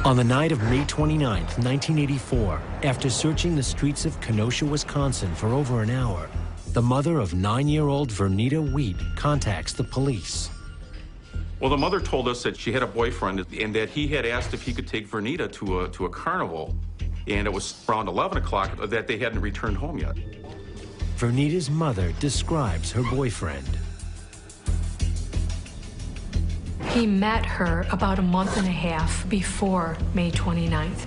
On the night of May 29, 1984, after searching the streets of Kenosha, Wisconsin for over an hour, the mother of 9-year-old Vernita Wheat contacts the police. Well, the mother told us that she had a boyfriend and that he had asked if he could take Vernita to a carnival, and it was around 11 o'clock that they hadn't returned home yet. Vernita's mother describes her boyfriend. He met her about a month and a half before May 29th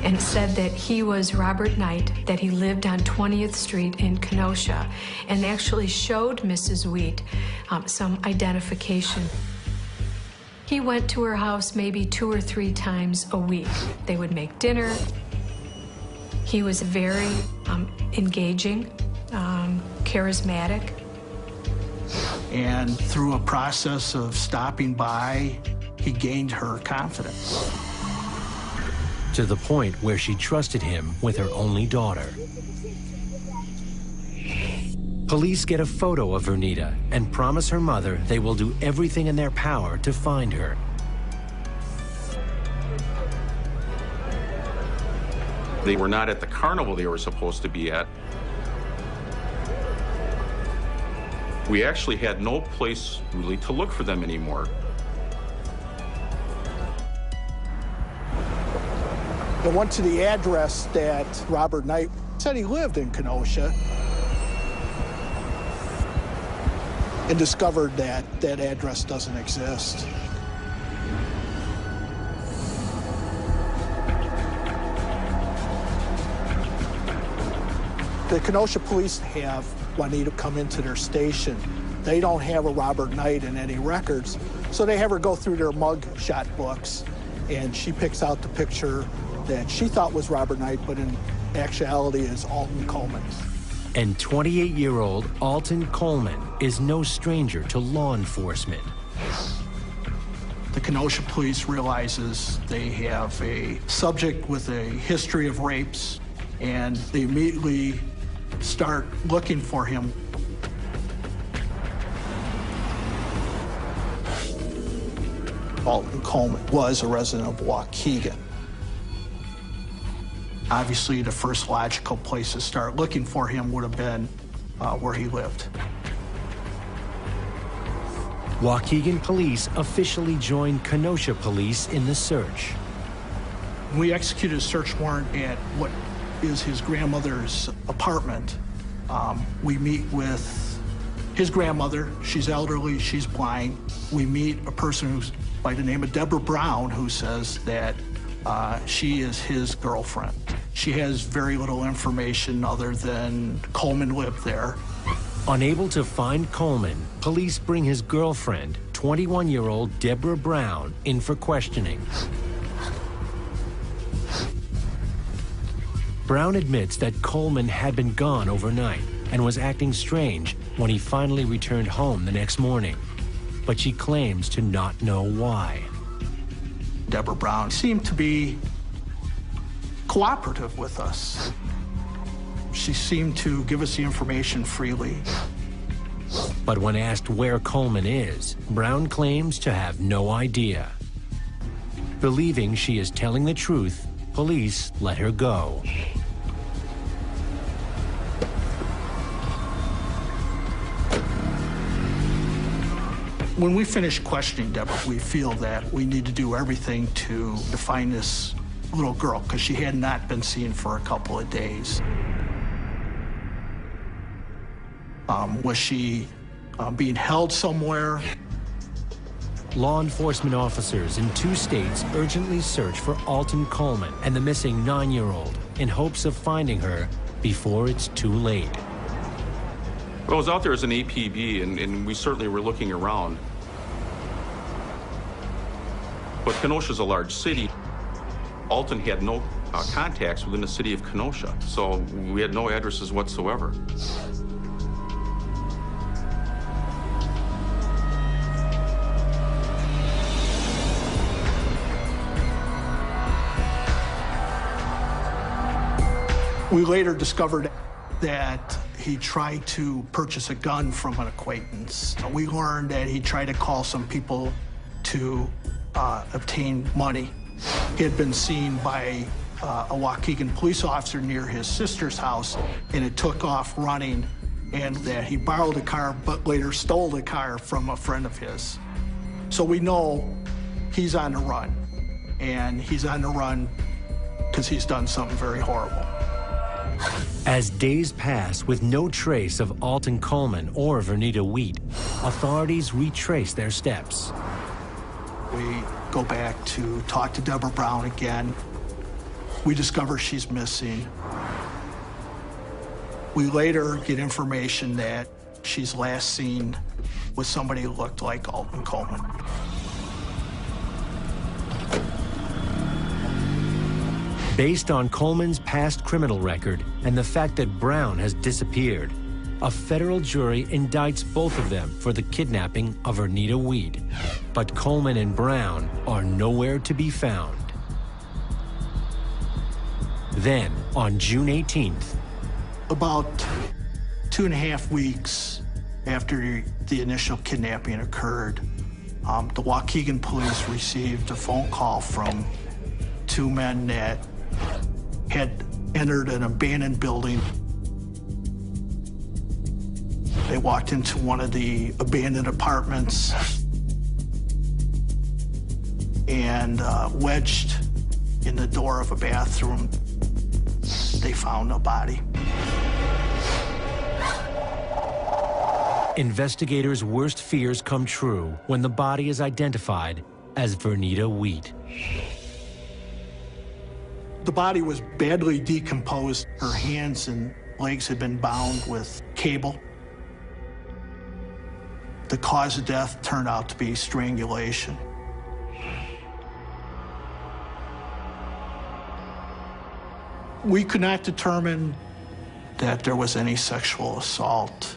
and said that he was Robert Knight, that he lived on 20th Street in Kenosha, and actually showed Mrs. Wheat some identification. He went to her house maybe 2 or 3 times a week. They would make dinner. He was very engaging, charismatic. And through a process of stopping by, he gained her confidence. To the point where she trusted him with her only daughter. Police get a photo of Vernita and promise her mother they will do everything in their power to find her. They were not at the carnival they were supposed to be at. We actually had no place really to look for them anymore. I went to the address that Robert Knight said he lived in Kenosha and discovered that that address doesn't exist. The Kenosha police have Juanita come into their station. They don't have a Robert Knight in any records, so they have her go through their mug shot books, and she picks out the picture that she thought was Robert Knight, but in actuality is Alton Coleman. And 28-year-old Alton Coleman is no stranger to law enforcement. The Kenosha police realizes they have a subject with a history of rapes, and they immediately start looking for him. Alton Coleman was a resident of Waukegan. Obviously, the first logical place to start looking for him would have been where he lived. Waukegan police officially joined Kenosha police in the search. We executed a search warrant at what is his grandmother's apartment. We meet with his grandmother. She's elderly, she's blind. We meet a person who's by the name of Debra Brown, who says that she is his girlfriend. She has very little information other than Coleman lived there. Unable to find Coleman, police bring his girlfriend, 21-year-old Debra Brown, in for questioning. Brown admits that Coleman had been gone overnight and was acting strange when he finally returned home the next morning. But she claims to not know why. Debra Brown seemed to be cooperative with us. She seemed to give us the information freely. But when asked where Coleman is, Brown claims to have no idea. Believing she is telling the truth, police let her go. When we finish questioning Debra, we feel that we need to do everything to find this little girl, because she had not been seen for a couple of days. Was she being held somewhere? Law enforcement officers in 2 states urgently search for Alton Coleman and the missing 9-year-old in hopes of finding her before it's too late. Well, I was out there as an APB, and we certainly were looking around. But Kenosha's a large city. Alton had no contacts within the city of Kenosha, so we had no addresses whatsoever. We later discovered that he tried to purchase a gun from an acquaintance. We learned that he tried to call some people to obtain money. He had been seen by a Waukegan police officer near his sister's house, and it took off running, and that he borrowed a car but later stole the car from a friend of his. So we know he's on the run, and he's on the run because he's done something very horrible. As days pass with no trace of Alton Coleman or Vernita Wheat, authorities retrace their steps. We go back to talk to Debra Brown again. We discover she's missing. We later get information that she's last seen with somebody who looked like Alton Coleman. Based on Coleman's past criminal record and the fact that Brown has disappeared, a federal jury indicts both of them for the kidnapping of Vernita Wheat. But Coleman and Brown are nowhere to be found. Then, on June 18th, about 2.5 weeks after the initial kidnapping occurred, the Waukegan police received a phone call from two men that had entered an abandoned building. They walked into one of the abandoned apartments and wedged in the door of a bathroom, they found a body. Investigators' worst fears come true when the body is identified as Vernita Wheat. The body was badly decomposed. Her hands and legs had been bound with cable. The cause of death turned out to be strangulation. We could not determine that there was any sexual assault.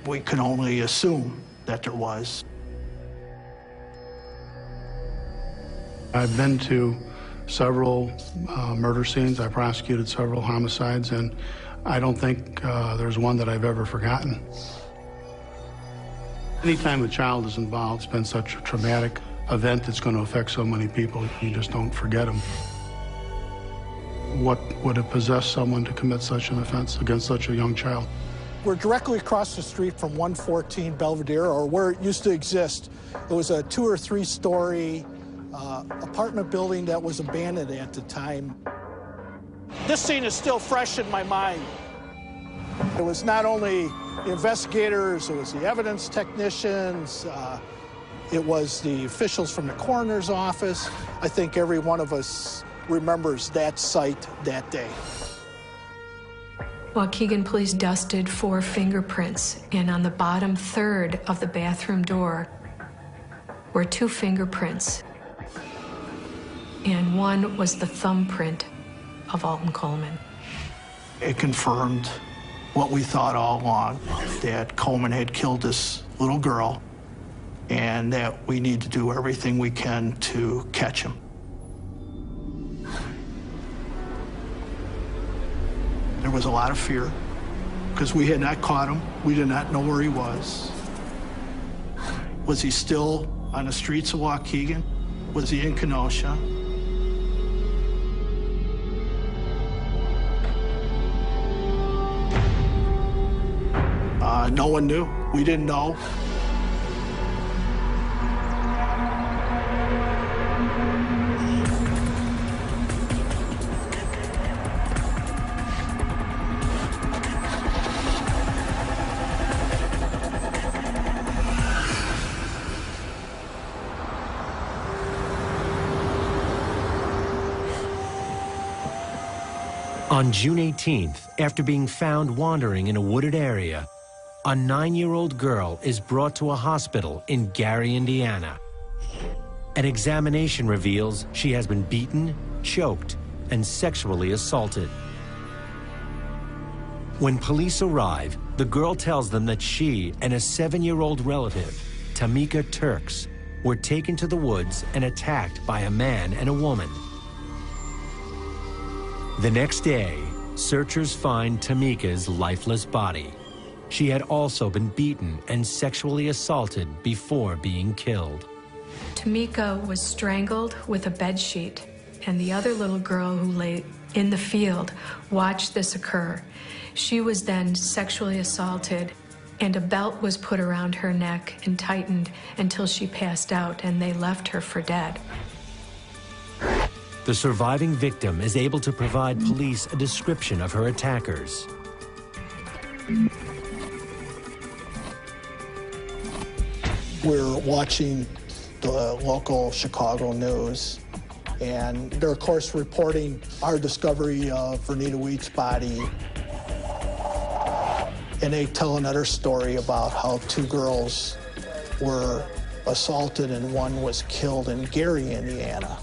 We could only assume that there was. I've been to several murder scenes. I prosecuted several homicides, and I don't think there's one that I've ever forgotten. Anytime a child is involved, it's been such a traumatic event that's going to affect so many people, you just don't forget them. What would have possessed someone to commit such an offense against such a young child? We're directly across the street from 114 Belvedere, or where it used to exist. It was a 2- or 3-story apartment building that was abandoned at the time. This scene is still fresh in my mind. It was not only the investigators, it was the evidence technicians, it was the officials from the coroner's office. I think every one of us remembers that site that day. Waukegan police dusted 4 fingerprints, and on the bottom third of the bathroom door were 2 fingerprints, and one was the thumbprint of Alton Coleman. It confirmed what we thought all along, that Coleman had killed this little girl, and that we need to do everything we can to catch him. There was a lot of fear, because we had not caught him. We did not know where he was. Was he still on the streets of Waukegan? Was he in Kenosha? No one knew. We didn't know. On June 18th, after being found wandering in a wooded area, a 9-year-old girl is brought to a hospital in Gary, Indiana. An examination reveals she has been beaten, choked, and sexually assaulted. When police arrive, the girl tells them that she and a 7-year-old relative, Tamika Turks, were taken to the woods and attacked by a man and a woman. The next day, searchers find Tamika's lifeless body. She had also been beaten and sexually assaulted before being killed. Tamika was strangled with a bedsheet, and the other little girl who lay in the field watched this occur. She was then sexually assaulted, and a belt was put around her neck and tightened until she passed out, and they left her for dead. The surviving victim is able to provide police a description of her attackers. We're watching the local Chicago news, and they're, of course, reporting our discovery of Vernita Wheat's body. And they tell another story about how 2 girls were assaulted and one was killed in Gary, Indiana.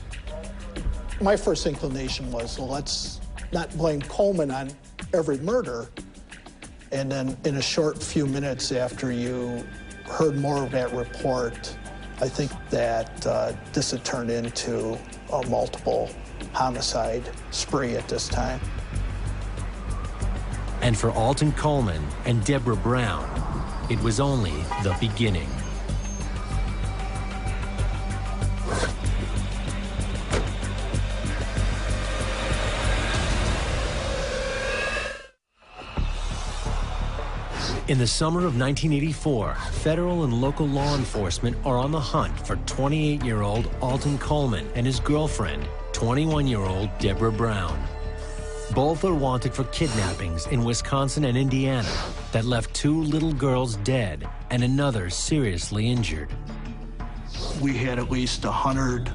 My first inclination was, well, let's not blame Coleman on every murder. And then in a short few minutes after you heard more of that report, I think that this had turned into a multiple homicide spree at this time. And for Alton Coleman and Debra Brown, it was only the beginning. In the summer of 1984, federal and local law enforcement are on the hunt for 28-year-old Alton Coleman and his girlfriend, 21-year-old Debra Brown. Both are wanted for kidnappings in Wisconsin and Indiana that left 2 little girls dead and another seriously injured. We had at least 100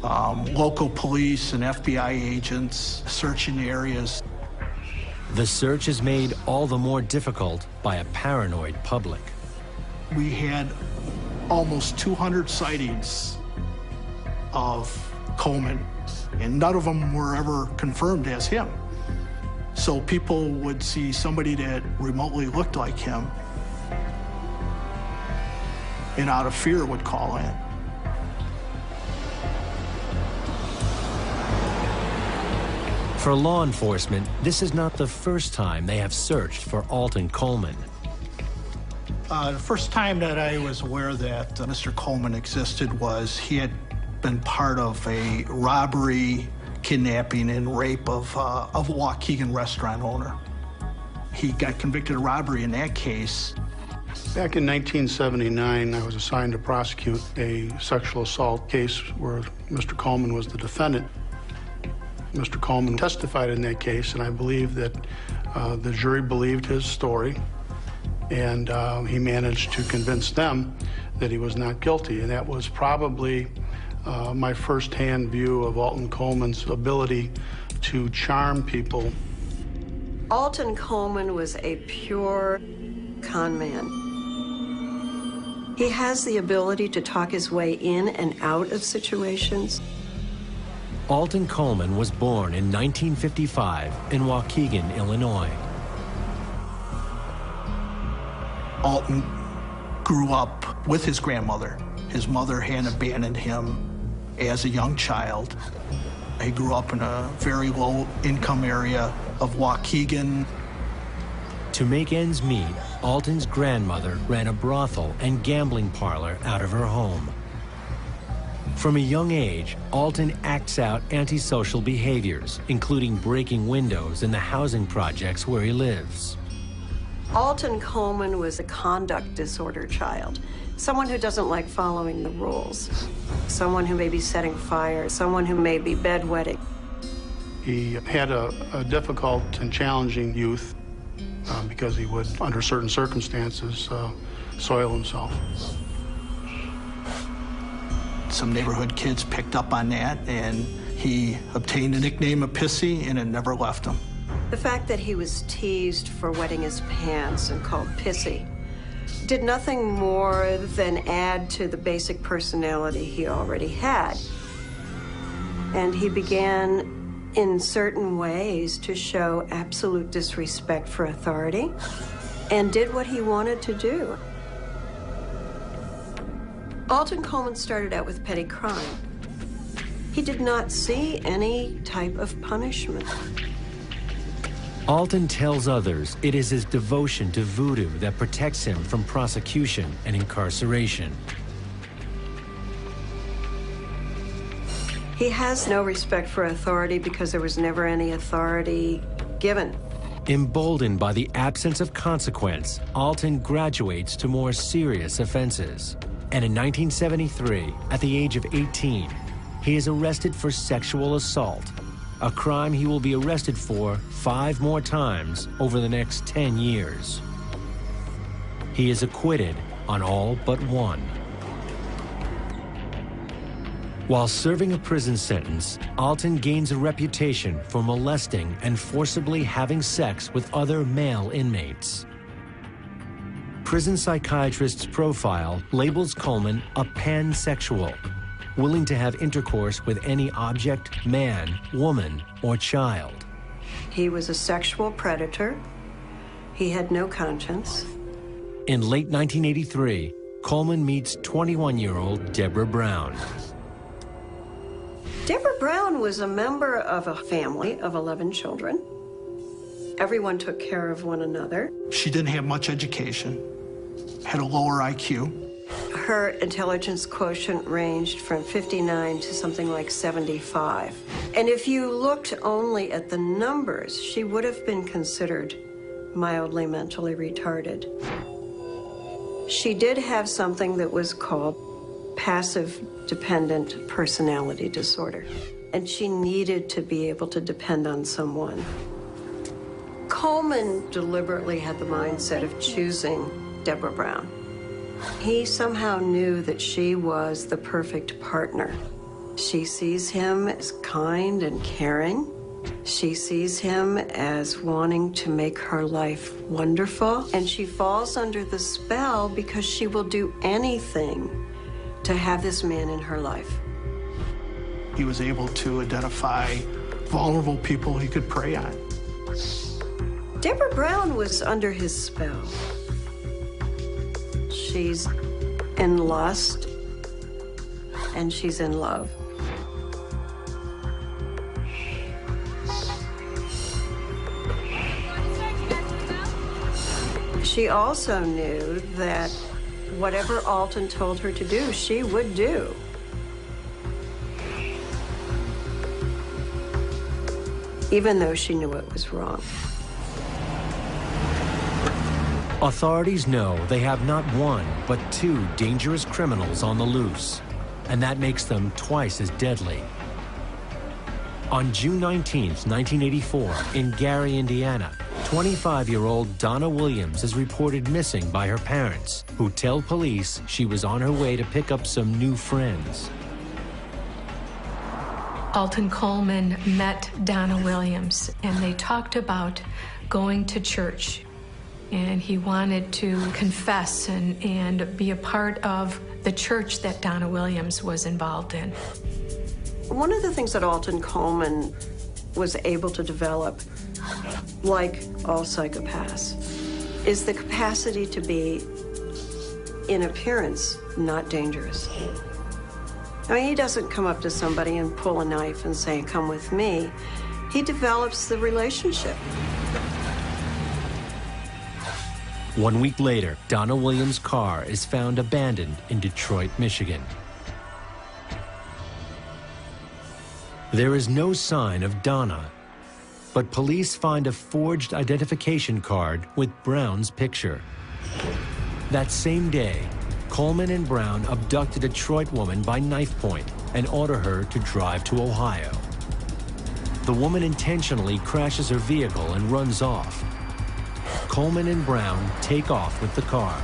local police and FBI agents searching the areas. The search is made all the more difficult by a paranoid public. We had almost 200 sightings of Coleman, and none of them were ever confirmed as him. So people would see somebody that remotely looked like him, and out of fear would call in. For law enforcement, this is not the first time they have searched for Alton Coleman. The first time that I was aware that Mr. Coleman existed was he had been part of a robbery, kidnapping, and rape of a Waukegan restaurant owner. He got convicted of robbery in that case. Back in 1979, I was assigned to prosecute a sexual assault case where Mr. Coleman was the defendant. Mr. Coleman testified in that case, and I believe that the jury believed his story, and he managed to convince them that he was not guilty. And that was probably my first-hand view of Alton Coleman's ability to charm people. Alton Coleman was a pure con man. He has the ability to talk his way in and out of situations. Alton Coleman was born in 1955 in Waukegan, Illinois. Alton grew up with his grandmother. His mother had abandoned him as a young child. He grew up in a very low-income area of Waukegan. To make ends meet, Alton's grandmother ran a brothel and gambling parlor out of her home. From a young age, Alton acts out antisocial behaviors, including breaking windows in the housing projects where he lives. Alton Coleman was a conduct disorder child, someone who doesn't like following the rules, someone who may be setting fires, someone who may be bedwetting. He had a difficult and challenging youth because he would, under certain circumstances, soil himself. Some neighborhood kids picked up on that, and he obtained the nickname of Pissy, and it never left him. The fact that he was teased for wetting his pants and called Pissy did nothing more than add to the basic personality he already had. And he began, in certain ways, to show absolute disrespect for authority and did what he wanted to do. Alton Coleman started out with petty crime. He did not see any type of punishment. Alton tells others it is his devotion to voodoo that protects him from prosecution and incarceration. He has no respect for authority because there was never any authority given. Emboldened by the absence of consequence, Alton graduates to more serious offenses. And in 1973, at the age of 18, he is arrested for sexual assault, a crime he will be arrested for 5 more times over the next 10 years. He is acquitted on all but one. While serving a prison sentence, Alton gains a reputation for molesting and forcibly having sex with other male inmates. Prison psychiatrist's profile labels Coleman a pansexual, willing to have intercourse with any object, man, woman, or child. He was a sexual predator. He had no conscience. In late 1983, Coleman meets 21-year-old Debra Brown. Debra Brown was a member of a family of 11 children. Everyone took care of one another. She didn't have much education, had a lower IQ. Her intelligence quotient ranged from 59 to something like 75. And if you looked only at the numbers, she would have been considered mildly mentally retarded. She did have something that was called passive dependent personality disorder, and she needed to be able to depend on someone. Coleman deliberately had the mindset of choosing Debra Brown. He somehow knew that she was the perfect partner. She sees him as kind and caring. She sees him as wanting to make her life wonderful, and she falls under the spell because she will do anything to have this man in her life. He was able to identify vulnerable people he could prey on. Debra Brown was under his spell. She's in lust, and she's in love. She also knew that whatever Alton told her to do, she would do. Even though she knew it was wrong. Authorities know they have not one, but 2 dangerous criminals on the loose, and that makes them twice as deadly. On June 19, 1984, in Gary, Indiana, 25-year-old Donna Williams is reported missing by her parents, who tell police she was on her way to pick up some new friends. Alton Coleman met Donna Williams, and they talked about going to church. And he wanted to confess and be a part of the church that Donna Williams was involved in. One of the things that Alton Coleman was able to develop, like all psychopaths, is the capacity to be, in appearance, not dangerous. I mean, he doesn't come up to somebody and pull a knife and say, "Come with me." He develops the relationship. 1 week later, Donna Williams' car is found abandoned in Detroit, Michigan. There is no sign of Donna, but police find a forged identification card with Brown's picture. That same day, Coleman and Brown abduct a Detroit woman by knife point and order her to drive to Ohio. The woman intentionally crashes her vehicle and runs off. Coleman and Brown take off with the car.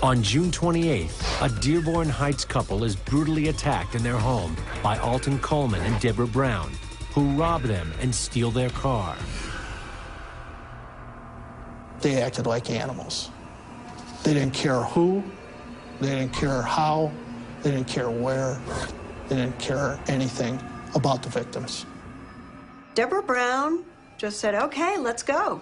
On June 28th, a Dearborn Heights couple is brutally attacked in their home by Alton Coleman and Debra Brown, who rob them and steal their car. They acted like animals. They didn't care who, they didn't care how, they didn't care where, they didn't care anything about the victims. Debra Brown just said, "Okay, let's go."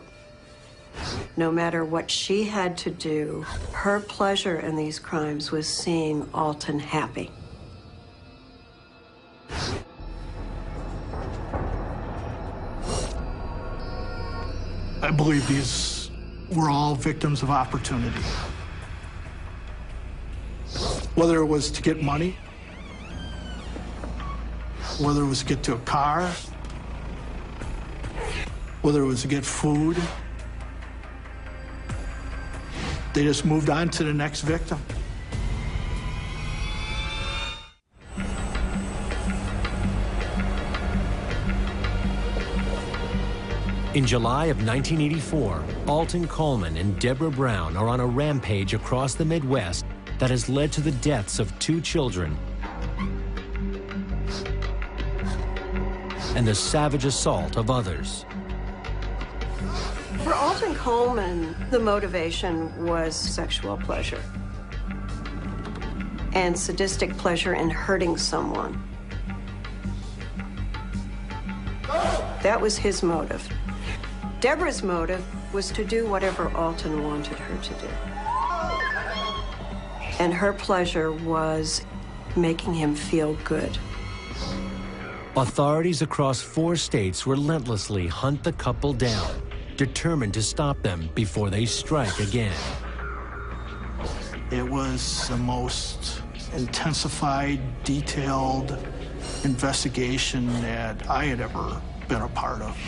No matter what she had to do, her pleasure in these crimes was seeing Alton happy. I believe these were all victims of opportunity. Whether it was to get money, whether it was to get to a car, whether it was to get food, they just moved on to the next victim. In July of 1984, Alton Coleman and Debra Brown are on a rampage across the Midwest that has led to the deaths of 2 children and the savage assault of others. For Alton Coleman, the motivation was sexual pleasure and sadistic pleasure in hurting someone. That was his motive. Debra's motive was to do whatever Alton wanted her to do. And her pleasure was making him feel good. Authorities across 4 states relentlessly hunt the couple down, determined to stop them before they strike again. It was the most intensified, detailed investigation that I had ever been a part of.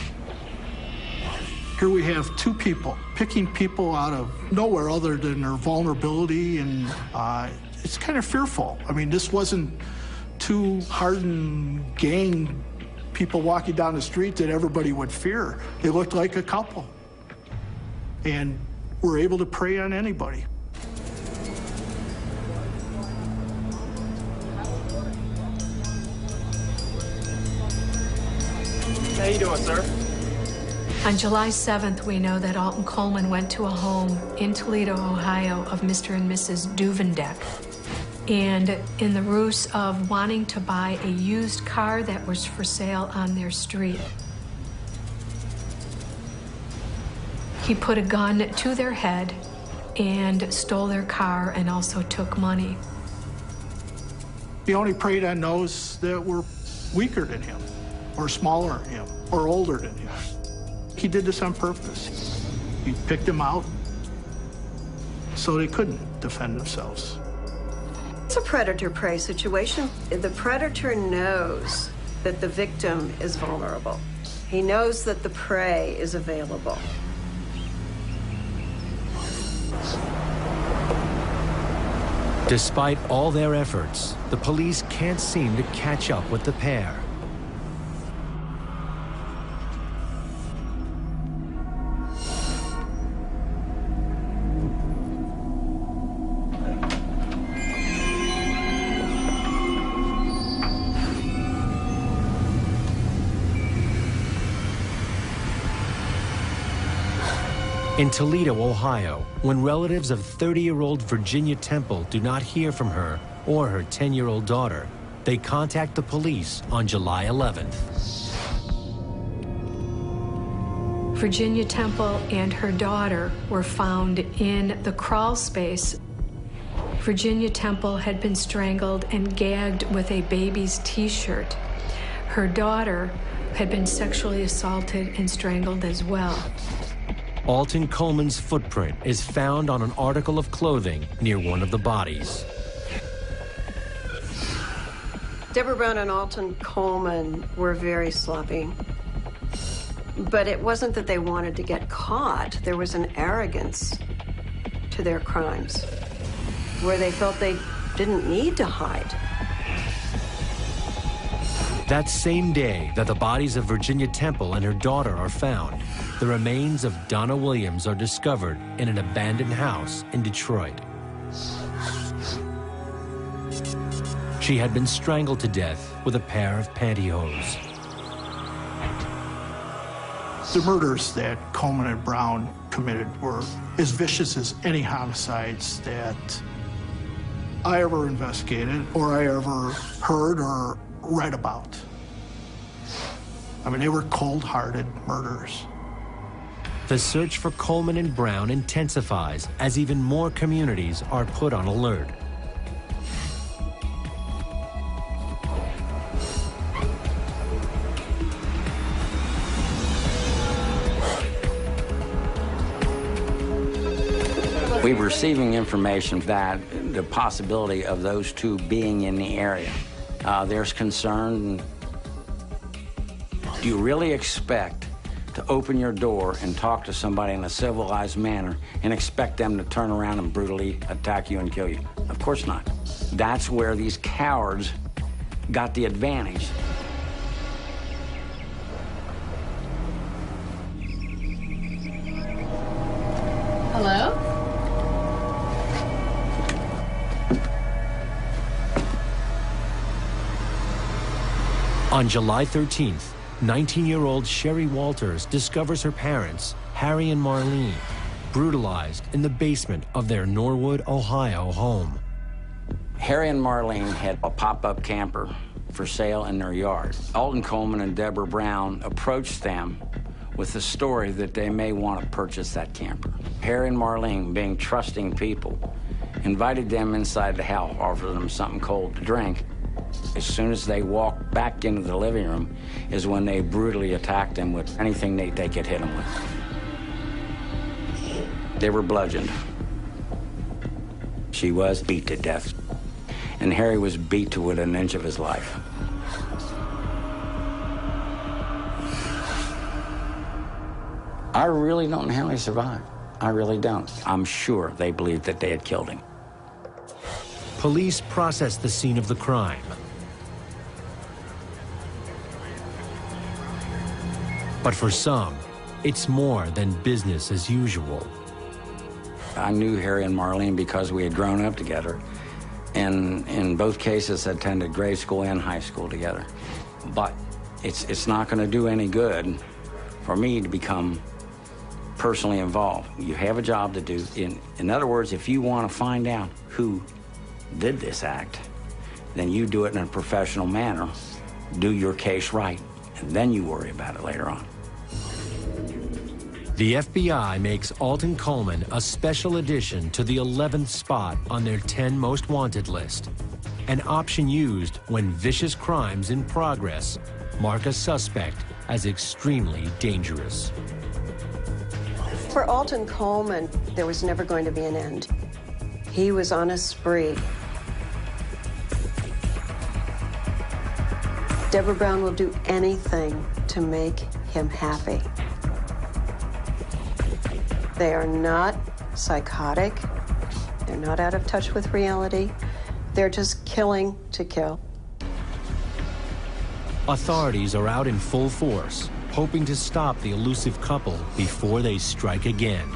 Here we have 2 people picking people out of nowhere other than their vulnerability, and it's kind of fearful. I mean, this wasn't 2 hardened gang people walking down the street that everybody would fear. They looked like a couple, and were able to prey on anybody. How you doing, sir? On July 7th, we know that Alton Coleman went to a home in Toledo, Ohio, of Mr. and Mrs. Duvendeck. And in the ruse of wanting to buy a used car that was for sale on their street, he put a gun to their head and stole their car and also took money. He only preyed on those that were weaker than him, or smaller than him, or older than him. He did this on purpose. He picked them out so they couldn't defend themselves. It's a predator-prey situation. The predator knows that the victim is vulnerable. He knows that the prey is available. Despite all their efforts, the police can't seem to catch up with the pair. In Toledo, Ohio, when relatives of 30-year-old Virginia Temple do not hear from her or her 10-year-old daughter, they contact the police on July 11th. Virginia Temple and her daughter were found in the crawl space. Virginia Temple had been strangled and gagged with a baby's T-shirt. Her daughter had been sexually assaulted and strangled as well. Alton Coleman's footprint is found on an article of clothing near one of the bodies. Debra Brown and Alton Coleman were very sloppy. But it wasn't that they wanted to get caught. There was an arrogance to their crimes where they felt they didn't need to hide. That same day that the bodies of Virginia Temple and her daughter are found, the remains of Donna Williams are discovered in an abandoned house in Detroit. She had been strangled to death with a pair of pantyhose. The murders that Coleman and Brown committed were as vicious as any homicides that I ever investigated or I ever heard or read about. I mean, they were cold-hearted murders. The search for Coleman and Brown intensifies as even more communities are put on alert. We were receiving information that the possibility of those two being in the area. There's concern. Do you really expect to open your door and talk to somebody in a civilized manner and expect them to turn around and brutally attack you and kill you? Of course not. That's where these cowards got the advantage. Hello? On July 13th, 19-year-old Sherry Walters discovers her parents, Harry and Marlene, brutalized in the basement of their Norwood, Ohio home. Harry and Marlene had a pop-up camper for sale in their yard. Alton Coleman and Debra Brown approached them with the story that they may want to purchase that camper. Harry and Marlene, being trusting people, invited them inside the house, offered them something cold to drink. As soon as they walked back into the living room is when they brutally attacked them with anything they could hit them with. They were bludgeoned. She was beat to death, and Harry was beat to within an inch of his life. I really don't know how he survived. I really don't. I'm sure they believed that they had killed him. Police processed the scene of the crime. But for some, it's more than business as usual. I knew Harry and Marlene because we had grown up together, and in both cases attended grade school and high school together. But it's not going to do any good for me to become personally involved. You have a job to do. In other words, if you want to find out who did this act, then you do it in a professional manner, do your case right, and then you worry about it later on. The FBI makes Alton Coleman a special addition to the 11th spot on their 10 most wanted list, an option used when vicious crimes in progress mark a suspect as extremely dangerous. For Alton Coleman, there was never going to be an end. He was on a spree. Debra Brown will do anything to make him happy. They are not psychotic. They're not out of touch with reality. They're just killing to kill. Authorities are out in full force, hoping to stop the elusive couple before they strike again.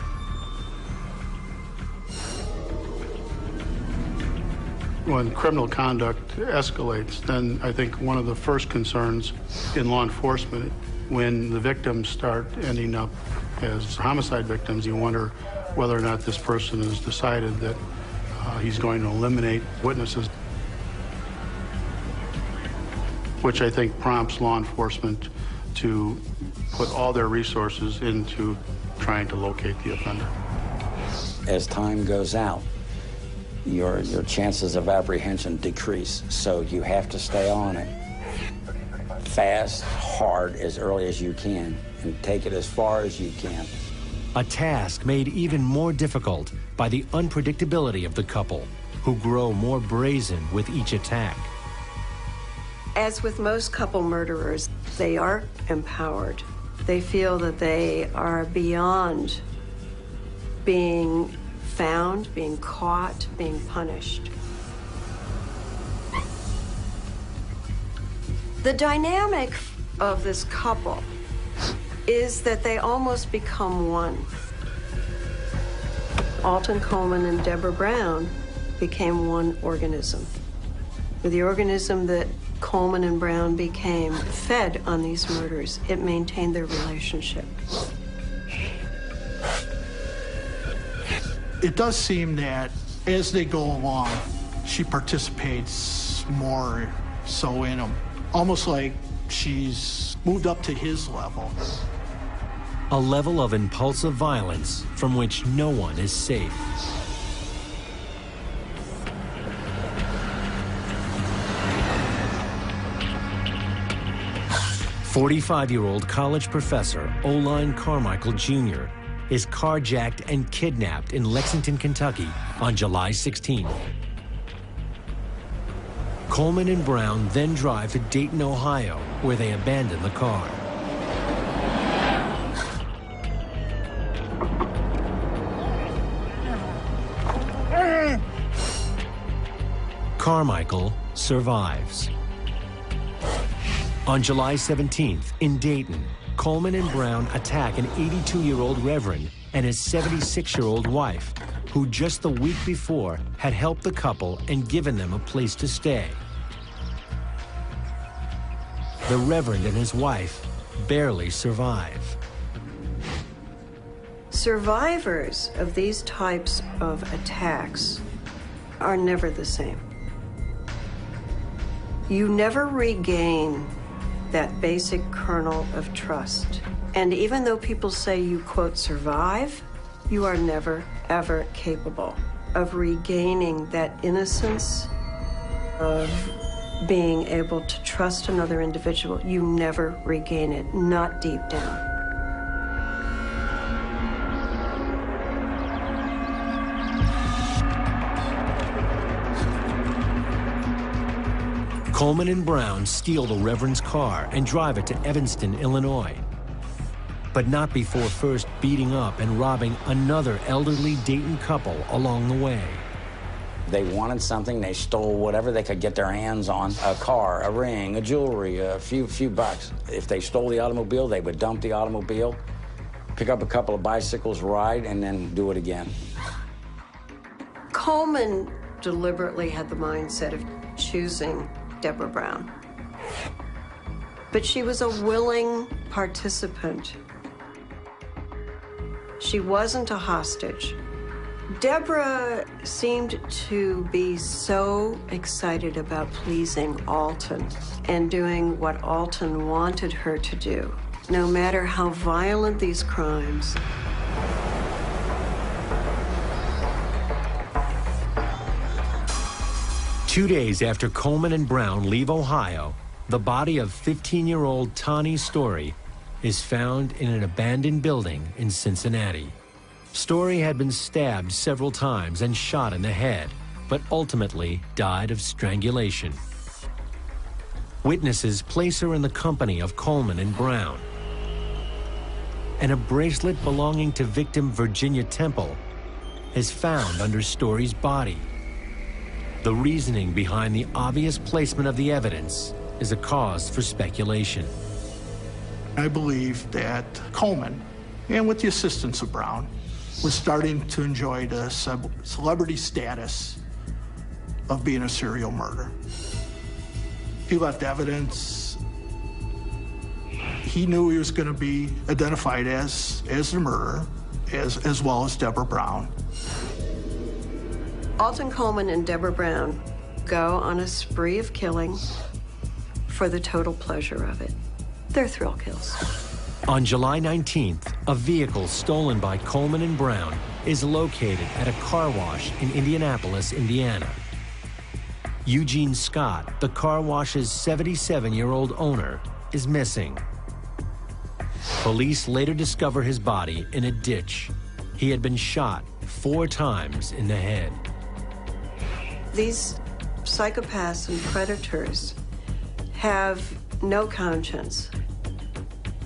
When criminal conduct escalates, then I think one of the first concerns in law enforcement, when the victims start ending up as homicide victims, you wonder whether or not this person has decided that he's going to eliminate witnesses, which I think prompts law enforcement to put all their resources into trying to locate the offender. As time goes out, your chances of apprehension decrease, so you have to stay on it fast, hard, as early as you can, and take it as far as you can. A task made even more difficult by the unpredictability of the couple, who grow more brazen with each attack. As with most couple murderers, they are empowered. They feel that they are beyond being found, being caught, being punished. The dynamic of this couple is that they almost become one. Alton Coleman and Debra Brown became one organism. The organism that Coleman and Brown became fed on these murders. It maintained their relationship. It does seem that as they go along, she participates more so in them. Almost like she's moved up to his level. A level of impulsive violence from which no one is safe. "45-year-old college professor Oline Carmichael Jr. is carjacked and kidnapped in Lexington, Kentucky on July 16th. Coleman and Brown then drive to Dayton, Ohio, where they abandon the car. Carmichael survives. On July 17th, in Dayton, Coleman and Brown attack an 82-year-old reverend and his 76-year-old wife, who just the week before had helped the couple and given them a place to stay. The reverend and his wife barely survive. Survivors of these types of attacks are never the same. You never regain that basic kernel of trust. And even though people say you, quote, survive, you are never, ever capable of regaining that innocence of being able to trust another individual. You never regain it, not deep down. Coleman and Brown steal the reverend's car and drive it to Evanston, Illinois, but not before first beating up and robbing another elderly Dayton couple along the way. They wanted something, they stole whatever they could get their hands on, a car, a ring, a jewelry, a few bucks. If they stole the automobile, they would dump the automobile, pick up a couple of bicycles, ride, and then do it again. Coleman deliberately had the mindset of choosing Debra Brown. But she was a willing participant. She wasn't a hostage. Debra seemed to be so excited about pleasing Alton and doing what Alton wanted her to do, no matter how violent these crimes. Two days after Coleman and Brown leave Ohio, the body of 15-year-old Tawny Story is found in an abandoned building in Cincinnati. Story had been stabbed several times and shot in the head, but ultimately died of strangulation. Witnesses place her in the company of Coleman and Brown. And a bracelet belonging to victim Virginia Temple is found under Story's body. The reasoning behind the obvious placement of the evidence is a cause for speculation. I believe that Coleman, and with the assistance of Brown, was starting to enjoy the celebrity status of being a serial murderer. He left evidence. He knew he was going to be identified as the murderer, as well as Debra Brown. Alton Coleman and Debra Brown go on a spree of killing for the total pleasure of it. They're thrill kills. On July 19th, a vehicle stolen by Coleman and Brown is located at a car wash in Indianapolis, Indiana. Eugene Scott, the car wash's 77-year-old owner, is missing. Police later discover his body in a ditch. He had been shot 4 times in the head. These psychopaths and predators have no conscience.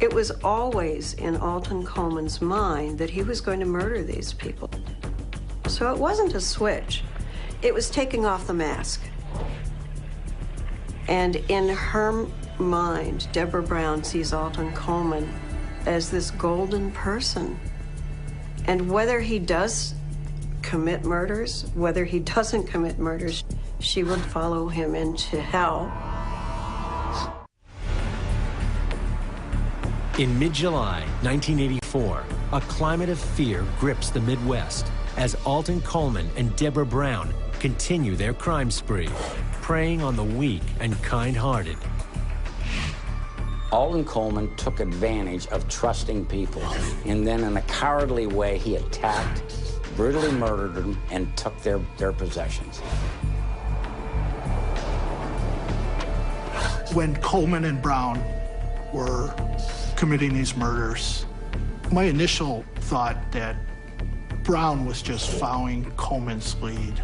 It was always in Alton Coleman's mind that he was going to murder these people. So it wasn't a switch. It was taking off the mask. And in her mind, Debra Brown sees Alton Coleman as this golden person. And whether he does commit murders, whether he doesn't commit murders, she would follow him into hell. In mid-July 1984, a climate of fear grips the Midwest as Alton Coleman and Debra Brown continue their crime spree, preying on the weak and kind-hearted. Alton Coleman took advantage of trusting people, and then in a cowardly way, he attacked, brutally murdered them, and took their possessions. When Coleman and Brown were committing these murders, My initial thought that Brown was just following Coleman's lead.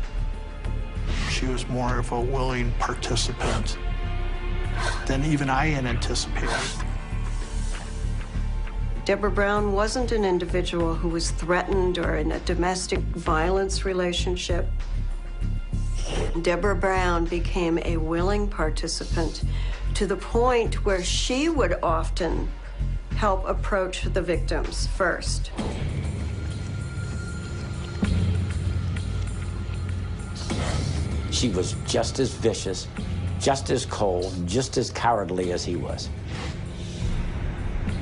She was more of a willing participant than even I had anticipated. Debra Brown wasn't an individual who was threatened or in a domestic violence relationship. Debra Brown became a willing participant to the point where she would often help approach the victims first. She was just as vicious, just as cold, just as cowardly as he was.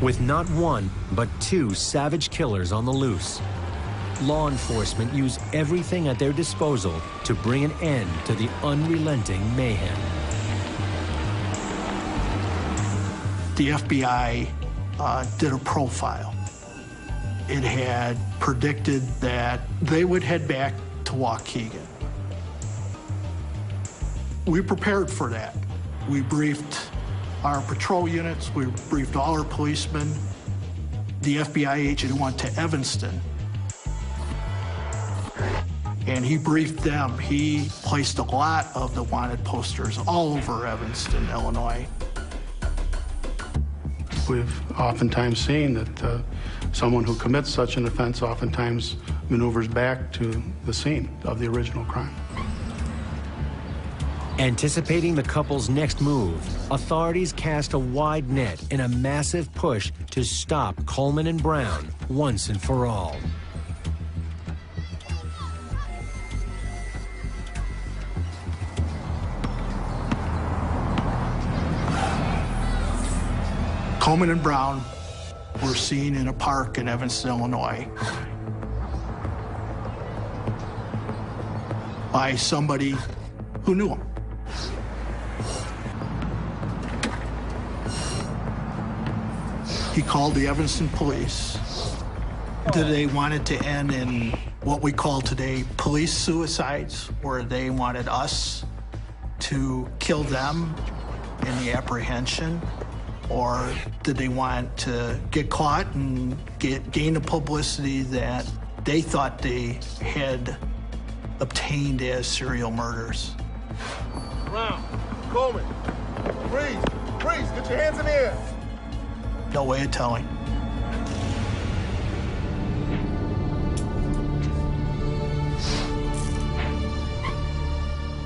With not one, but two savage killers on the loose, law enforcement used everything at their disposal to bring an end to the unrelenting mayhem. The FBI did a profile. It had predicted that they would head back to Waukegan. We prepared for that. We briefed our patrol units, we briefed all our policemen. The FBI agent went to Evanston, and he briefed them. He placed a lot of the wanted posters all over Evanston, Illinois. We've oftentimes seen that someone who commits such an offense oftentimes maneuvers back to the scene of the original crime. Anticipating the couple's next move, authorities cast a wide net in a massive push to stop Coleman and Brown once and for all. Coleman and Brown were seen in a park in Evanston, Illinois, by somebody who knew them. He called the Evanston police. They wanted to end in what we call today police suicides, where they wanted us to kill them in the apprehension, or did they want to get caught and gain the publicity that they thought they had obtained as serial murders? Brown, Coleman, freeze, get your hands in the air. No way of telling.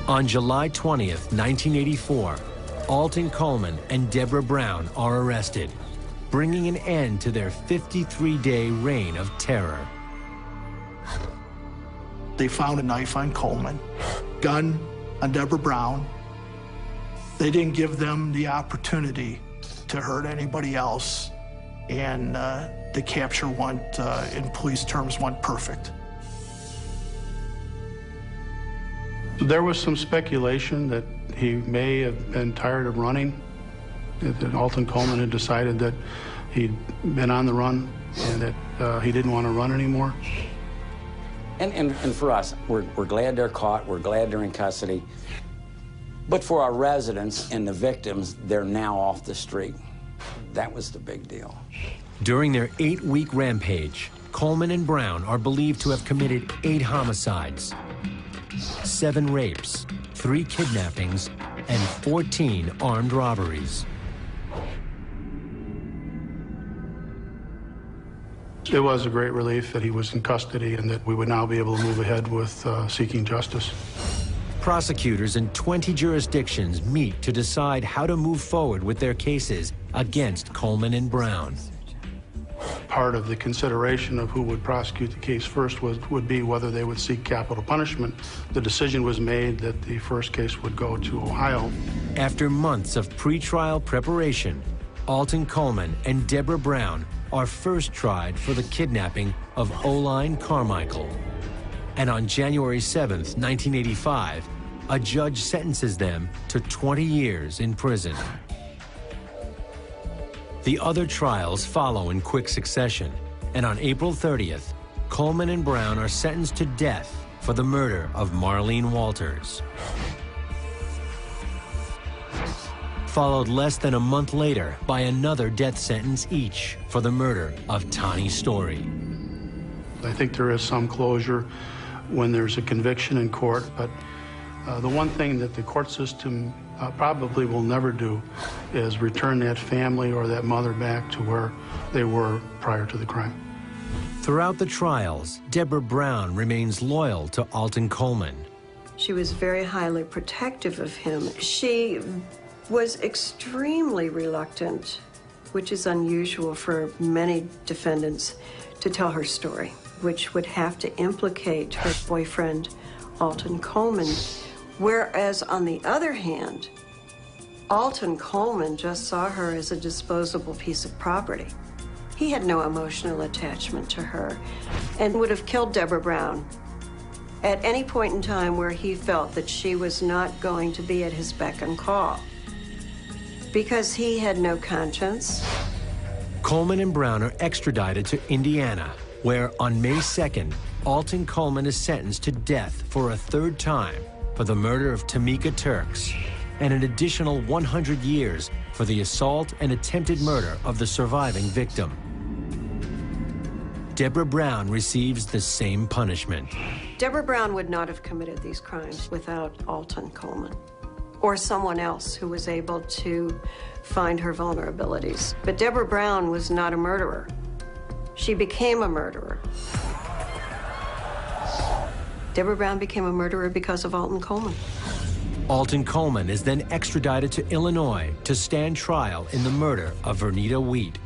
On July 20th, 1984, Alton Coleman and Debra Brown are arrested, bringing an end to their 53-day reign of terror. They found a knife on Coleman, gun on Debra Brown. They didn't give them the opportunity to hurt anybody else, and the capture went, in police terms, went perfect. There was some speculation that he may have been tired of running, that Alton Coleman had decided that he'd been on the run and that he didn't want to run anymore. And for us, we're glad they're caught, we're glad they're in custody. But for our residents and the victims, they're now off the street. That was the big deal. During their 8-week rampage, Coleman and Brown are believed to have committed 8 homicides, 7 rapes, 3 kidnappings, and 14 armed robberies. It was a great relief that he was in custody and that we would now be able to move ahead with seeking justice. Prosecutors in 20 jurisdictions meet to decide how to move forward with their cases against Coleman and Brown. Part of the consideration of who would prosecute the case first would be whether they would seek capital punishment. The decision was made that the first case would go to Ohio. After months of pretrial preparation, Alton Coleman and Debra Brown are first tried for the kidnapping of Oline Carmichael. And on January 7th, 1985, a judge sentences them to 20 years in prison. The other trials follow in quick succession, and on April 30th, Coleman and Brown are sentenced to death for the murder of Marlene Walters. followed less than a month later by another death sentence each for the murder of Tani Story. I think there is some closure when there's a conviction in court, but the one thing that the court system probably will never do is return that family or that mother back to where they were prior to the crime. Throughout the trials, Debra Brown remains loyal to Alton Coleman. She was very highly protective of him. She was extremely reluctant, which is unusual for many defendants, to tell her story, which would have to implicate her boyfriend, Alton Coleman. Whereas, on the other hand, Alton Coleman just saw her as a disposable piece of property. He had no emotional attachment to her and would have killed Debra Brown at any point in time where he felt that she was not going to be at his beck and call, because he had no conscience. Coleman and Brown are extradited to Indiana, where on May 2nd, Alton Coleman is sentenced to death for a third time for the murder of Tamika Turks, and an additional 100 years for the assault and attempted murder of the surviving victim. Debra Brown receives the same punishment. Debra Brown would not have committed these crimes without Alton Coleman or someone else who was able to find her vulnerabilities. But Debra Brown was not a murderer. She became a murderer. Debra Brown became a murderer because of Alton Coleman. Alton Coleman is then extradited to Illinois to stand trial in the murder of Vernita Wheat.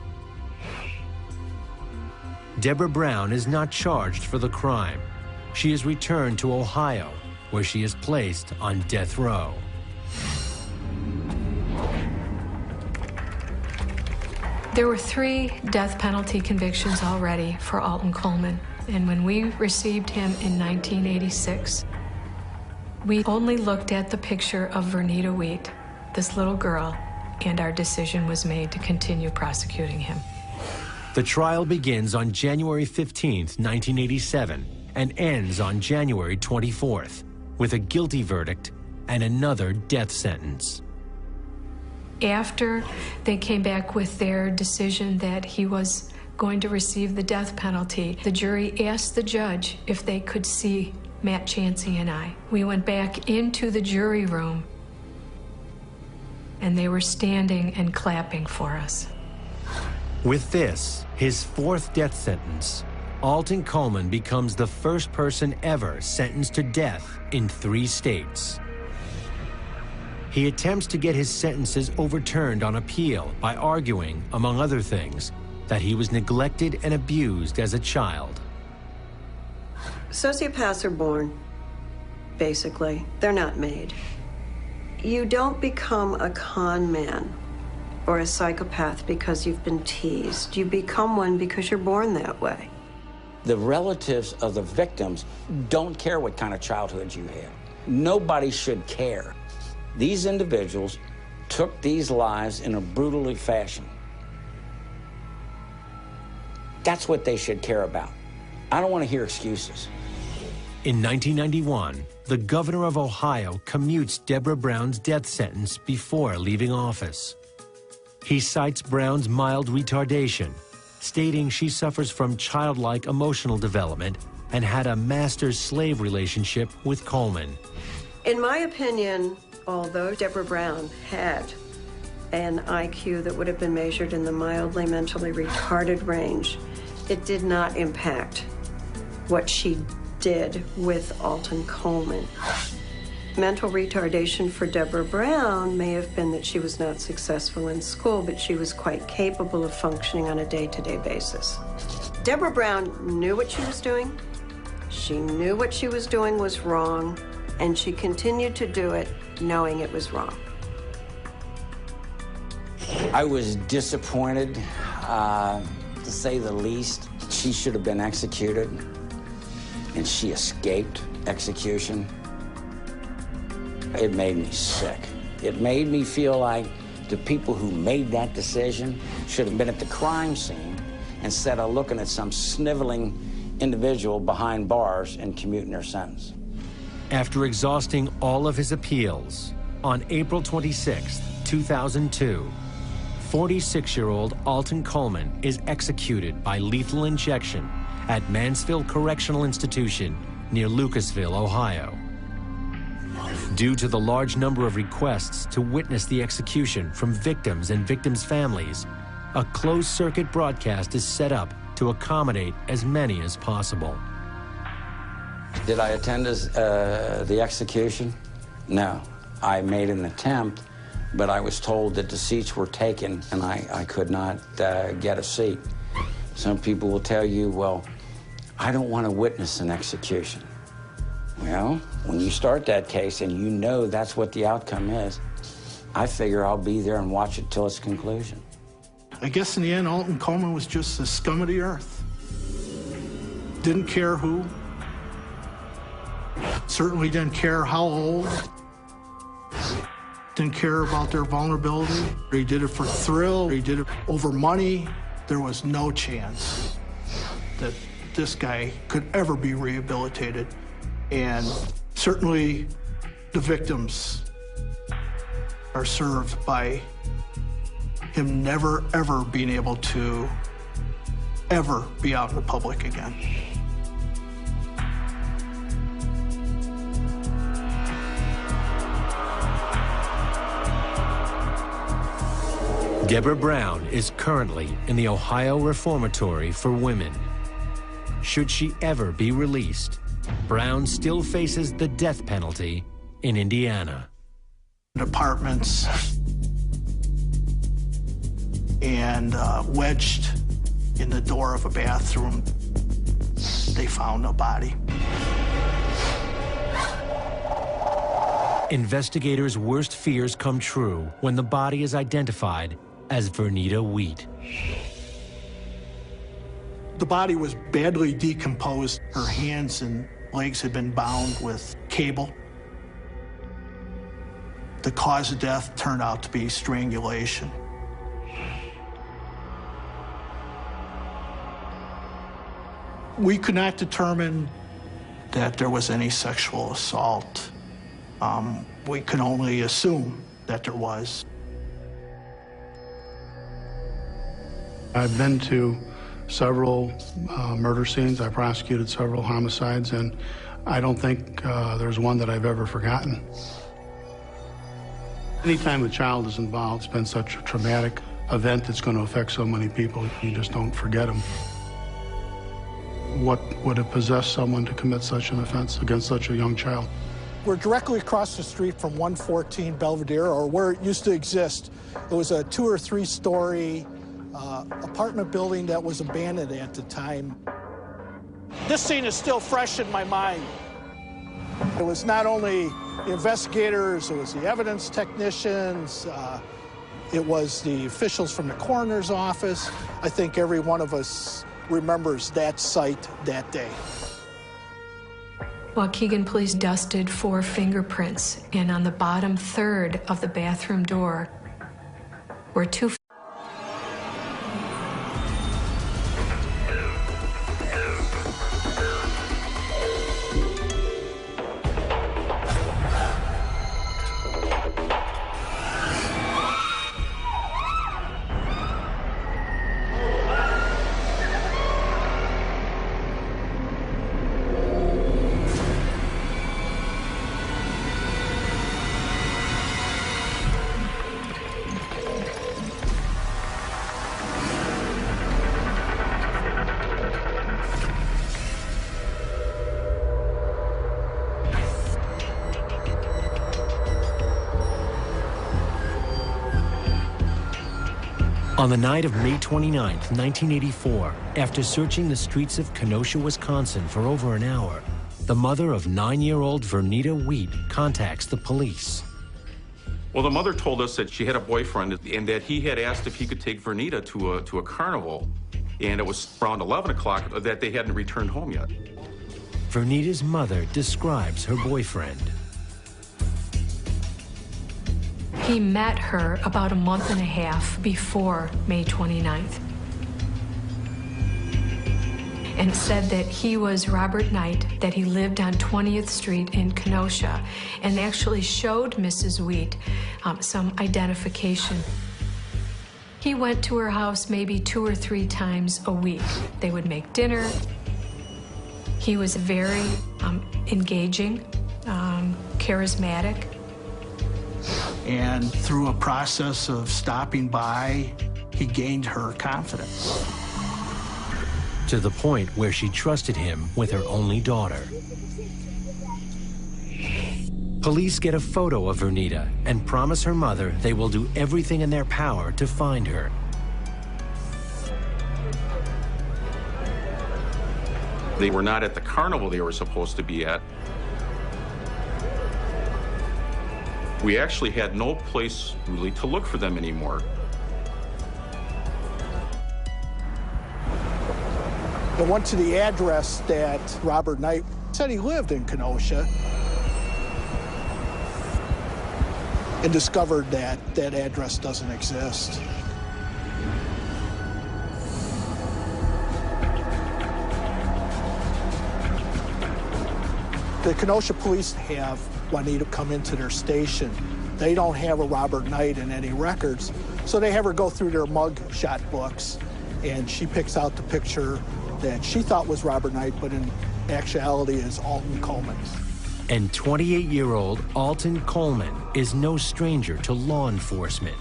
Debra Brown is not charged for the crime. She is returned to Ohio, where she is placed on death row. There were 3 death penalty convictions already for Alton Coleman, and when we received him in 1986, we only looked at the picture of Vernita Wheat, this little girl, and our decision was made to continue prosecuting him. The trial begins on January 15th, 1987, and ends on January 24th, with a guilty verdict and another death sentence. After they came back with their decision that he was going to receive the death penalty, the jury asked the judge if they could see Matt Chansey and I. We went back into the jury room, and they were standing and clapping for us. With this, his 4th death sentence, Alton Coleman becomes the first person ever sentenced to death in 3 states. He attempts to get his sentences overturned on appeal by arguing, among other things, that he was neglected and abused as a child. Sociopaths are born, basically. They're not made. You don't become a con man or a psychopath because you've been teased. You become one because you're born that way. The relatives of the victims don't care what kind of childhood you had. Nobody should care. These individuals took these lives in a brutal fashion. That's what they should care about. I don't want to hear excuses. In 1991, the governor of Ohio commutes Debra Brown's death sentence before leaving office. He cites Brown's mild retardation, stating she suffers from childlike emotional development and had a master-slave relationship with Coleman. In my opinion, although Debra Brown had an IQ that would have been measured in the mildly mentally retarded range, it did not impact what she did with Alton Coleman. Mental retardation for Debra Brown may have been that she was not successful in school, but she was quite capable of functioning on a day-to-day basis. Debra Brown knew what she was doing. She knew what she was doing was wrong, and she continued to do it knowing it was wrong. I was disappointed, to say the least. She should have been executed, and she escaped execution. It made me sick. It made me feel like the people who made that decision should have been at the crime scene instead of looking at some sniveling individual behind bars and commuting their sentence. After exhausting all of his appeals, on April 26, 2002, 46-year-old Alton Coleman is executed by lethal injection at Mansfield Correctional Institution near Lucasville, Ohio. Due to the large number of requests to witness the execution from victims and victims' families, a closed-circuit broadcast is set up to accommodate as many as possible. Did I attend the execution? No. I made an attempt, but I was told that the seats were taken and I could not get a seat. Some people will tell you, well, I don't want to witness an execution. Well, when you start that case and you know that's what the outcome is, I figure I'll be there and watch it till its conclusion. I guess in the end, Alton Coleman was just the scum of the earth. Didn't care who. Certainly didn't care how old. Didn't care about their vulnerability. He did it for thrill. He did it over money. There was no chance that this guy could ever be rehabilitated. And certainly the victims are served by him never, ever being able to ever be out in the public again. Debra Brown is currently in the Ohio Reformatory for Women. Should she ever be released, Brown still faces the death penalty in Indiana. Apartments and wedged in the door of a bathroom, they found a body. Investigators' worst fears come true when the body is identified as Vernita Wheat. The body was badly decomposed. Her hands and legs had been bound with cable. The cause of death turned out to be strangulation. We could not determine that there was any sexual assault. We could only assume that there was. I've been to several murder scenes. I prosecuted several homicides, and I don't think there's one that I've ever forgotten. Anytime a child is involved, it's been such a traumatic event that's going to affect so many people, you just don't forget them. What would have possessed someone to commit such an offense against such a young child? We're directly across the street from 114 Belvedere, or where it used to exist. It was a 2- or 3-story apartment building that was abandoned at the time. This scene is still fresh in my mind. It was not only the investigators, it was the evidence technicians, it was the officials from the coroner's office. I think every one of us remembers that site that day. Waukegan police dusted 4 fingerprints, and on the bottom third of the bathroom door were 2. On the night of May 29, 1984, after searching the streets of Kenosha, Wisconsin for over an hour, the mother of 9-year-old Vernita Wheat contacts the police. Well, the mother told us that she had a boyfriend and that he had asked if he could take Vernita to a carnival, and it was around 11 o'clock that they hadn't returned home yet. Vernita's mother describes her boyfriend. He met her about a month and a half before May 29th. and said that he was Robert Knight, that he lived on 20th Street in Kenosha, and actually showed Mrs. Wheat some identification. He went to her house maybe 2 or 3 times a week. They would make dinner. He was very engaging, charismatic. And through a process of stopping by, he gained her confidence. To the point where she trusted him with her only daughter. Police get a photo of Vernita and promise her mother they will do everything in their power to find her. They were not at the carnival they were supposed to be at. We actually had no place really to look for them anymore. I went to the address that Robert Knight said he lived in Kenosha and discovered that that address doesn't exist. The Kenosha police have Juanita come into their station. They don't have a Robert Knight in any records, so they have her go through their mug shot books, and she picks out the picture that she thought was Robert Knight, but in actuality is Alton Coleman. And 28-year-old Alton Coleman is no stranger to law enforcement.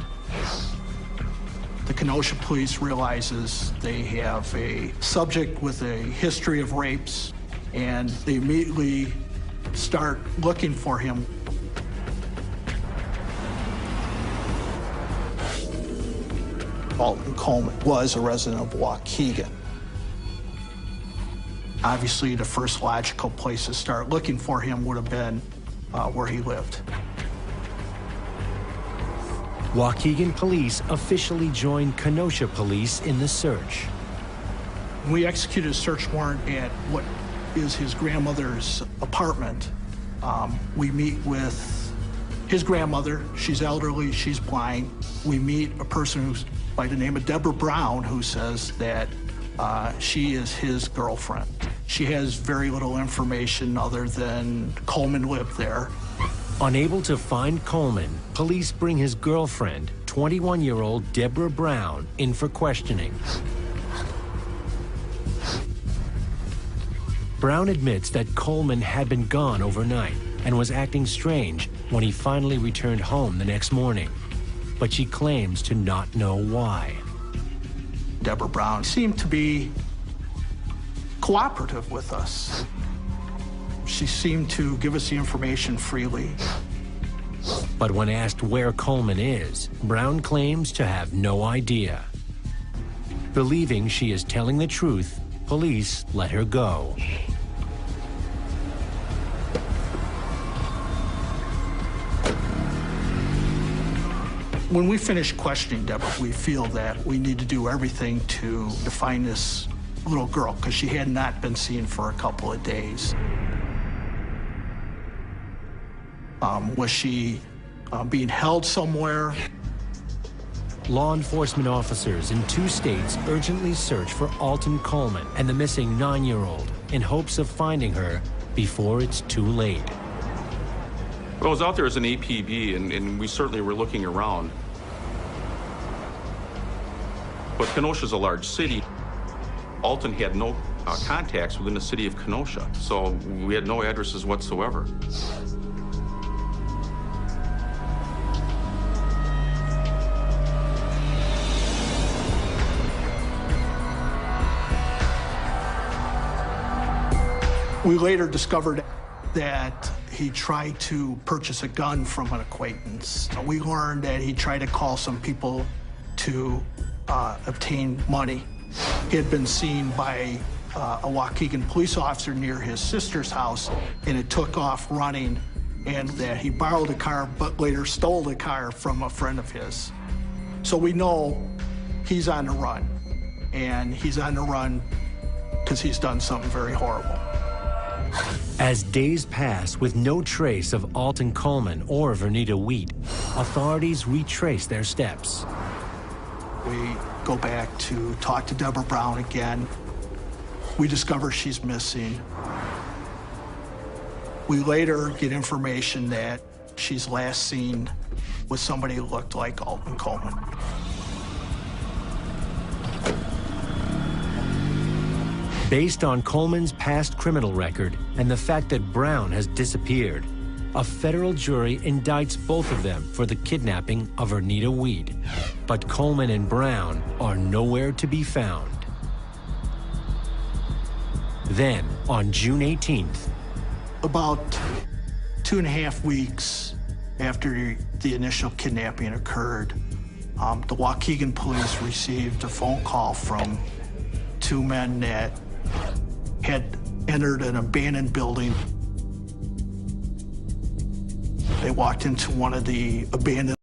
The Kenosha police realizes they have a subject with a history of rapes, and they immediately start looking for him. Alton Coleman was a resident of Waukegan. Obviously, the first logical place to start looking for him would have been where he lived. Waukegan police officially joined Kenosha police in the search. We executed a search warrant at what is his grandmother's apartment. We meet with his grandmother. She's elderly, she's blind. We meet a person who's by the name of Debra Brown, who says that she is his girlfriend. She has very little information other than Coleman lived there. Unable to find Coleman, police bring his girlfriend, 21-year-old Debra Brown, in for questioning. Brown admits that Coleman had been gone overnight and was acting strange when he finally returned home the next morning. But she claims to not know why. Debra Brown seemed to be cooperative with us. She seemed to give us the information freely. But when asked where Coleman is, Brown claims to have no idea. Believing she is telling the truth, police let her go. When we finish questioning Debra, we feel that we need to do everything to find this little girl, because she had not been seen for a couple of days. Was she being held somewhere? Law enforcement officers in 2 states urgently search for Alton Coleman and the missing 9-year-old in hopes of finding her before it's too late. Well, I was out there as an APB, and we certainly were looking around. But Kenosha's a large city. Alton had no contacts within the city of Kenosha, so we had no addresses whatsoever. We later discovered that he tried to purchase a gun from an acquaintance. We learned that he tried to call some people to obtain money. He had been seen by a Waukegan police officer near his sister's house, and it took off running, and that he borrowed a car but later stole the car from a friend of his. So we know he's on the run, and he's on the run because he's done something very horrible. As days pass with no trace of Alton Coleman or Vernita Wheat, authorities retrace their steps. We go back to talk to Debra Brown again. We discover she's missing. We later get information that she's last seen with somebody who looked like Alton Coleman. Based on Coleman's past criminal record and the fact that Brown has disappeared, a federal jury indicts both of them for the kidnapping of Vernita Weed. But Coleman and Brown are nowhere to be found. Then, on June 18th, about 2.5 weeks after the initial kidnapping occurred, the Waukegan police received a phone call from two men that had entered an abandoned building. They walked into one of the abandoned